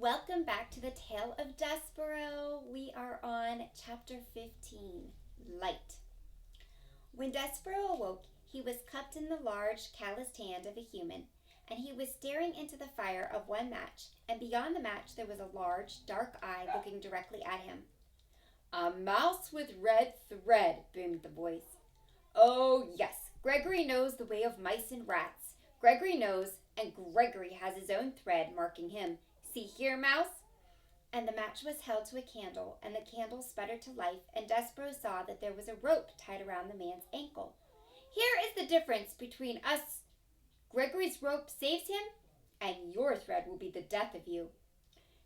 Welcome back to the Tale of Despereaux. We are on chapter 15, Light. When Despereaux awoke, he was cupped in the large, calloused hand of a human, and he was staring into the fire of one match, and beyond the match there was a large, dark eye looking directly at him. "A mouse with red thread," boomed the voice. "Oh, yes, Gregory knows the way of mice and rats. Gregory knows, and Gregory has his own thread marking him. See here, mouse?" And the match was held to a candle, and the candle sputtered to life, and Despereaux saw that there was a rope tied around the man's ankle. "Here is the difference between us. Gregory's rope saves him, and your thread will be the death of you."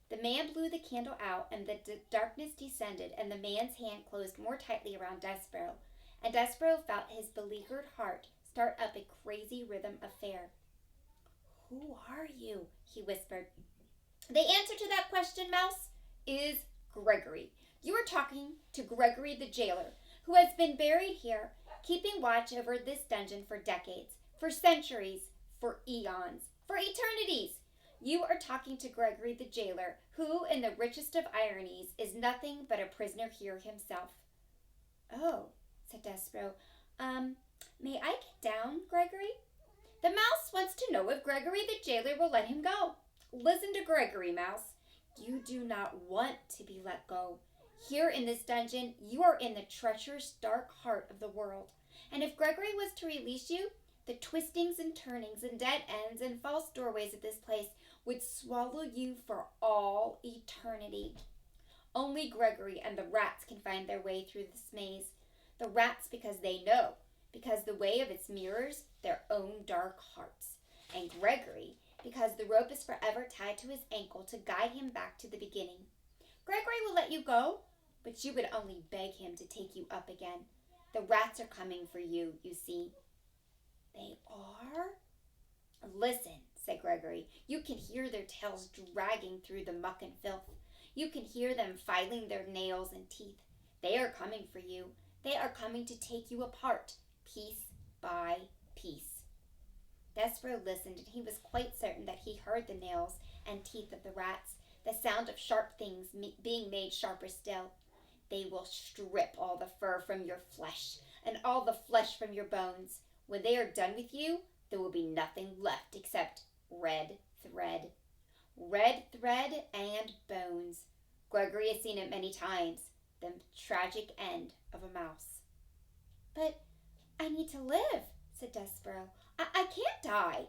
The man blew the candle out, and the darkness descended, and the man's hand closed more tightly around Despereaux, and Despereaux felt his beleaguered heart start up a crazy rhythm of fear. "Who are you?" he whispered. "The answer to that question, Mouse, is Gregory. You are talking to Gregory the jailer, who has been buried here, keeping watch over this dungeon for decades, for centuries, for eons, for eternities. You are talking to Gregory the jailer, who, in the richest of ironies, is nothing but a prisoner here himself." "Oh," said Despereaux. May I get down, Gregory?" "The mouse wants to know if Gregory the jailer will let him go. Listen to Gregory, Mouse. You do not want to be let go. Here in this dungeon, you are in the treacherous dark heart of the world. And if Gregory was to release you, the twistings and turnings and dead ends and false doorways of this place would swallow you for all eternity. Only Gregory and the rats can find their way through this maze. The rats because they know, because the way of its mirrors their own dark hearts. And Gregory because the rope is forever tied to his ankle to guide him back to the beginning. Gregory will let you go, but you would only beg him to take you up again. The rats are coming for you, you see." "They are?" "Listen," said Gregory. "You can hear their tails dragging through the muck and filth. You can hear them filing their nails and teeth. They are coming for you. They are coming to take you apart, piece by piece." Despereaux listened, and he was quite certain that he heard the nails and teeth of the rats, the sound of sharp things being made sharper still. "They will strip all the fur from your flesh, and all the flesh from your bones. When they are done with you, there will be nothing left except red thread. Red thread and bones. Gregory has seen it many times. The tragic end of a mouse." "But I need to live," said Despereaux. I can't die."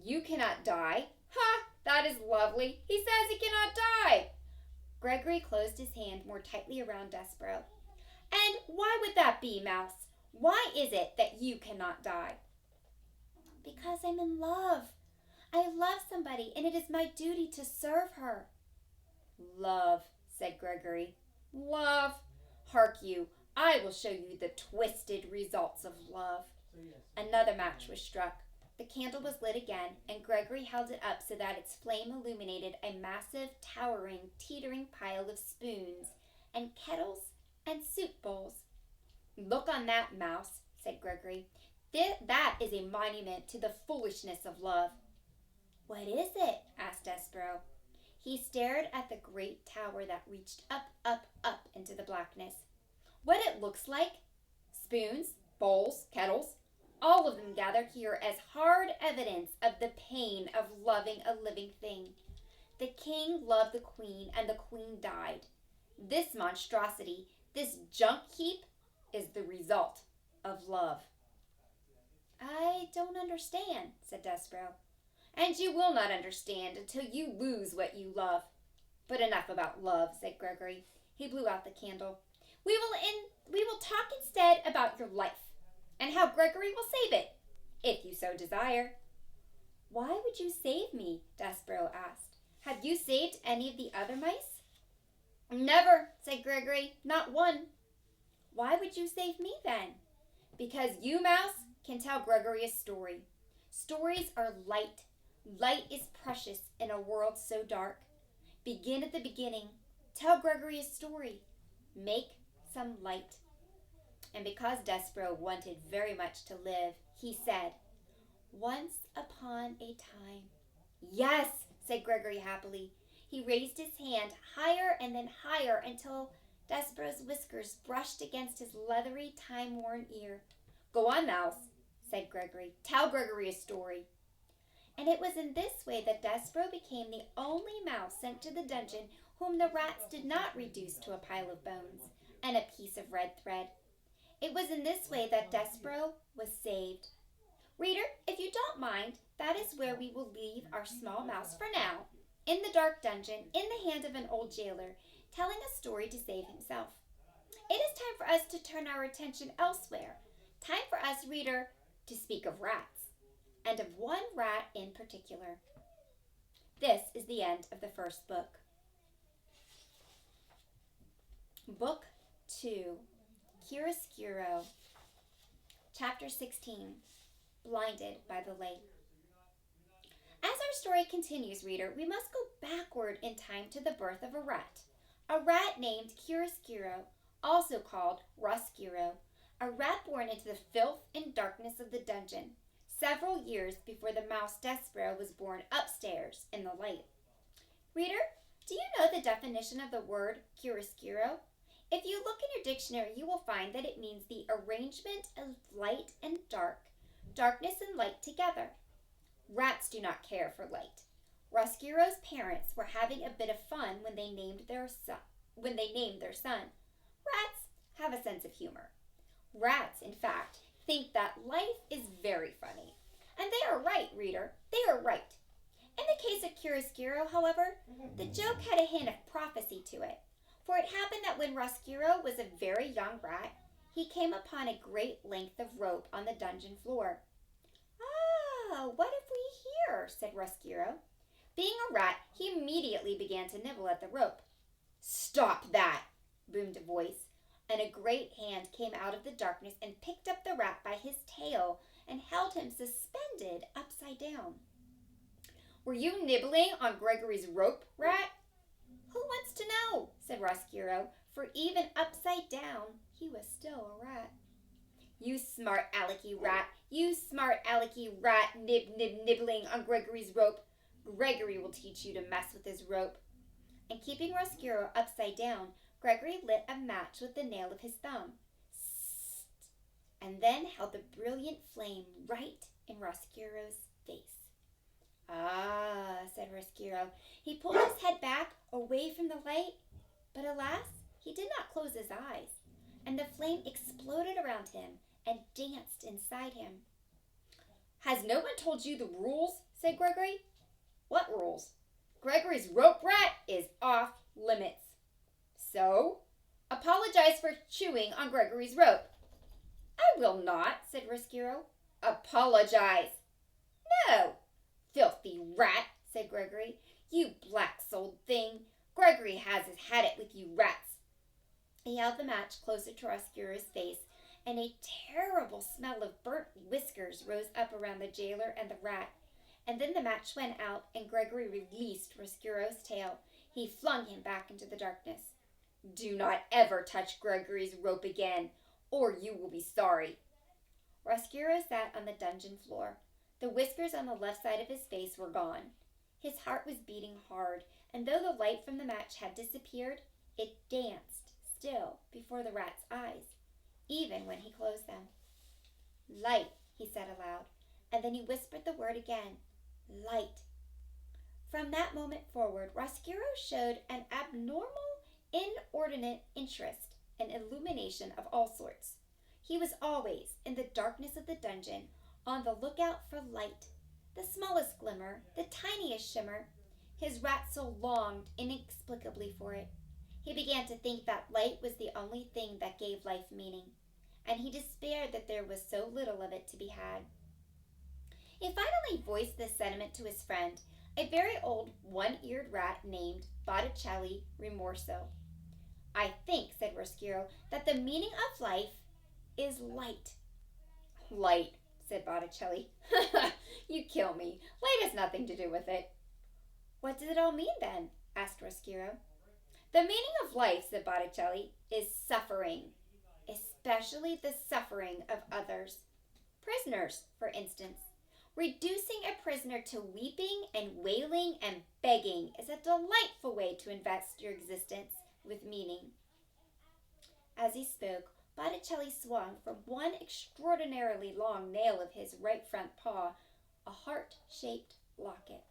"You cannot die? Ha! That is lovely. He says he cannot die." Gregory closed his hand more tightly around Despereaux. "And why would that be, Mouse? Why is it that you cannot die?" "Because I'm in love. I love somebody, and it is my duty to serve her." "Love," said Gregory. "Love. Hark you, I will show you the twisted results of love." Another match was struck. The candle was lit again, and Gregory held it up so that its flame illuminated a massive, towering, teetering pile of spoons and kettles and soup bowls. "Look on that, Mouse," said Gregory. "That is a monument to the foolishness of love." "What is it?" asked Despereaux. He stared at the great tower that reached up, up, up into the blackness. "What it looks like? Spoons, bowls, kettles, all of them gathered here as hard evidence of the pain of loving a living thing. The king loved the queen, and the queen died. This monstrosity, this junk heap, is the result of love." "I don't understand," said Despereaux. "And you will not understand until you lose what you love. But enough about love," said Gregory. He blew out the candle. We will talk instead about your life, and how Gregory will save it, if you so desire." "Why would you save me?" Despereaux asked. "Have you saved any of the other mice?" "Never," said Gregory. "Not one." "Why would you save me, then?" "Because you, Mouse, can tell Gregory a story. Stories are light. Light is precious in a world so dark. Begin at the beginning. Tell Gregory a story. Make some light." And because Despereaux wanted very much to live, he said, "Once upon a time." "Yes," said Gregory happily. He raised his hand higher and then higher until Despereaux's whiskers brushed against his leathery, time-worn ear. "Go on, Mouse," said Gregory. "Tell Gregory a story." And it was in this way that Despereaux became the only mouse sent to the dungeon whom the rats did not reduce to a pile of bones and a piece of red thread. It was in this way that Despereaux was saved. Reader, if you don't mind, that is where we will leave our small mouse for now, in the dark dungeon, in the hand of an old jailer, telling a story to save himself. It is time for us to turn our attention elsewhere. Time for us, reader, to speak of rats, and of one rat in particular. This is the end of the first book. Book 2, Chiaroscuro, Chapter 16, Blinded by the Light. As our story continues, reader, we must go backward in time to the birth of a rat named Chiaroscuro, also called Roscuro, a rat born into the filth and darkness of the dungeon, several years before the mouse Despereaux was born upstairs in the light. Reader, do you know the definition of the word chiaroscuro? If you look in your dictionary, you will find that it means the arrangement of light and darkness and light together. Rats do not care for light. Roscuro's parents were having a bit of fun when they named their son. Rats have a sense of humor. Rats, in fact, think that life is very funny. And they are right, reader. They are right. In the case of Chiaroscuro, however, the joke had a hint of prophecy to it. For it happened that when Roscuro was a very young rat, he came upon a great length of rope on the dungeon floor. "Ah, what have we here?" said Roscuro. Being a rat, he immediately began to nibble at the rope. "Stop that!" boomed a voice, and a great hand came out of the darkness and picked up the rat by his tail and held him suspended upside down. "Were you nibbling on Gregory's rope, rat?" "Who wants to know?" said Roscuro, for even upside down he was still a rat. "You smart alecky rat, nibbling on Gregory's rope. Gregory will teach you to mess with his rope." And keeping Roscuro upside down, Gregory lit a match with the nail of his thumb, and then held the brilliant flame right in Roscuro's face. "Ah," said Roscuro. He pulled his head back away from the light, but alas, he did not close his eyes, and the flame exploded around him and danced inside him. "Has no one told you the rules?" said Gregory. "What rules?" "Gregory's rope rat is off limits." "So? Apologize for chewing on Gregory's rope." "I will not," said Roscuro. "Apologize." "No." "Filthy rat," said Gregory. "You black-souled thing. Gregory has had it with you rats." He held the match closer to Roscuro's face, and a terrible smell of burnt whiskers rose up around the jailer and the rat. And then the match went out, and Gregory released Roscuro's tail. He flung him back into the darkness. "Do not ever touch Gregory's rope again, or you will be sorry." Roscuro sat on the dungeon floor. The whiskers on the left side of his face were gone. His heart was beating hard, and though the light from the match had disappeared, it danced still before the rat's eyes, even when he closed them. "Light," he said aloud, and then he whispered the word again. "Light." From that moment forward, Roscuro showed an abnormal, inordinate interest in illumination of all sorts. He was always, in the darkness of the dungeon, on the lookout for light, the smallest glimmer, the tiniest shimmer. His rat soul longed inexplicably for it. He began to think that light was the only thing that gave life meaning, and he despaired that there was so little of it to be had. He finally voiced this sentiment to his friend, a very old one-eared rat named Botticelli Rimorso. "I think," said Roscuro, "that the meaning of life is light." "Light," said Botticelli. "You kill me. Light has nothing to do with it." "What does it all mean, then?" asked Roscuro. "The meaning of life," said Botticelli, "is suffering, especially the suffering of others. Prisoners, for instance. Reducing a prisoner to weeping and wailing and begging is a delightful way to invest your existence with meaning. As he spoke, Botticelli swung from one extraordinarily long nail of his right front paw a heart-shaped locket.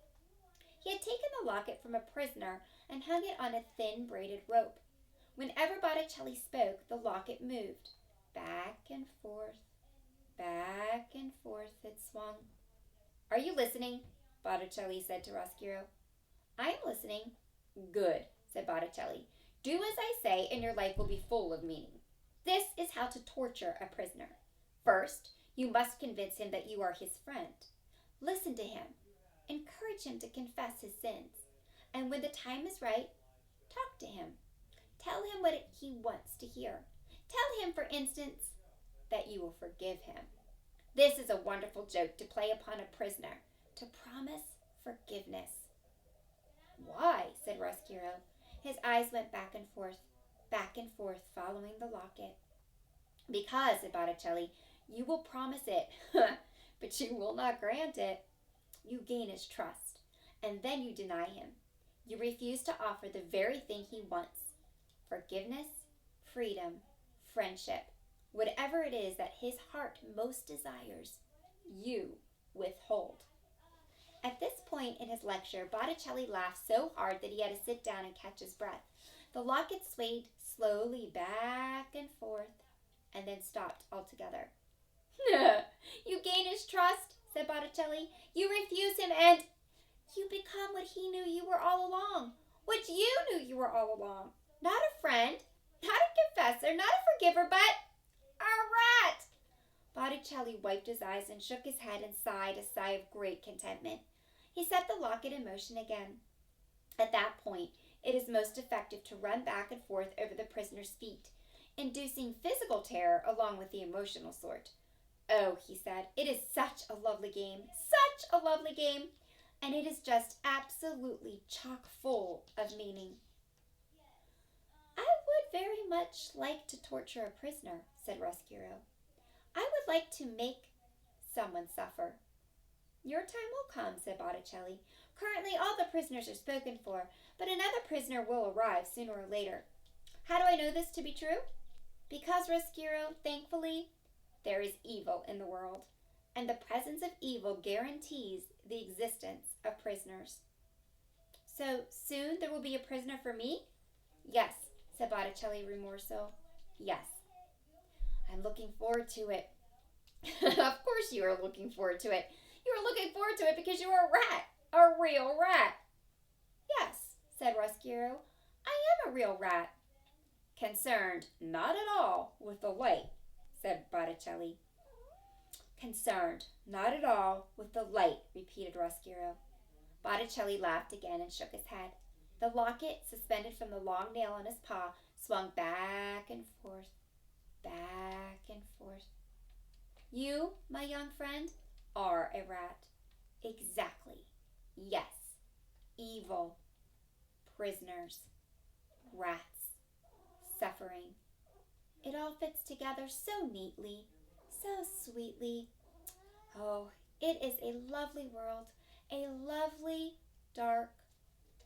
He had taken the locket from a prisoner and hung it on a thin braided rope. Whenever Botticelli spoke, the locket moved. Back and forth it swung. "Are you listening?" Botticelli said to Roscuro. "I am listening." "Good," said Botticelli. "Do as I say and your life will be full of meaning. This is how to torture a prisoner. First, you must convince him that you are his friend. Listen to him. Encourage him to confess his sins. And when the time is right, talk to him. Tell him what he wants to hear. Tell him, for instance, that you will forgive him. This is a wonderful joke to play upon a prisoner, to promise forgiveness." "Why?" said Roscuro. His eyes went back and forth, following the locket. "Because," said Botticelli, "you will promise it, but you will not grant it. You gain his trust, and then you deny him. You refuse to offer the very thing he wants. Forgiveness, freedom, friendship, whatever it is that his heart most desires, you withhold." At this point in his lecture, Botticelli laughed so hard that he had to sit down and catch his breath. The locket swayed slowly back and forth, and then stopped altogether. "You gain his trust," said Botticelli. "You refuse him, and you become what he knew you were all along. What you knew you were all along. Not a friend, not a confessor, not a forgiver, but a rat." Botticelli wiped his eyes and shook his head and sighed a sigh of great contentment. He set the locket in motion again. At that point, it is most effective to run back and forth over the prisoner's feet, inducing physical terror along with the emotional sort. "Oh," he said, "it is such a lovely game, and it is just absolutely chock full of meaning." "I would very much like to torture a prisoner," said Roscuro. "I would like to make someone suffer." "Your time will come," said Botticelli. "Currently all the prisoners are spoken for, but another prisoner will arrive sooner or later. How do I know this to be true? Because, Roscuro, thankfully, there is evil in the world, and the presence of evil guarantees the existence of prisoners." "So soon there will be a prisoner for me?" "Yes," said Botticelli remorseful. "Yes." "I'm looking forward to it." "Of course you are looking forward to it. You are looking forward to it because you are a rat, a real rat." "Yes," said Roscuro, "I am a real rat." "Concerned not at all with the light," said Botticelli. "Concerned not at all with the light," repeated Roscuro. Botticelli laughed again and shook his head. The locket, suspended from the long nail on his paw, swung back and forth, "You, my young friend, are a rat." "Exactly. Yes. Evil. Prisoners. Rats. Suffering. It all fits together so neatly, so sweetly. Oh, it is a lovely world, a lovely, dark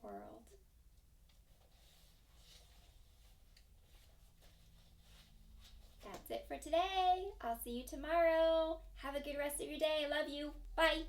world." That's it for today. I'll see you tomorrow. Have a good rest of your day. I love you. Bye.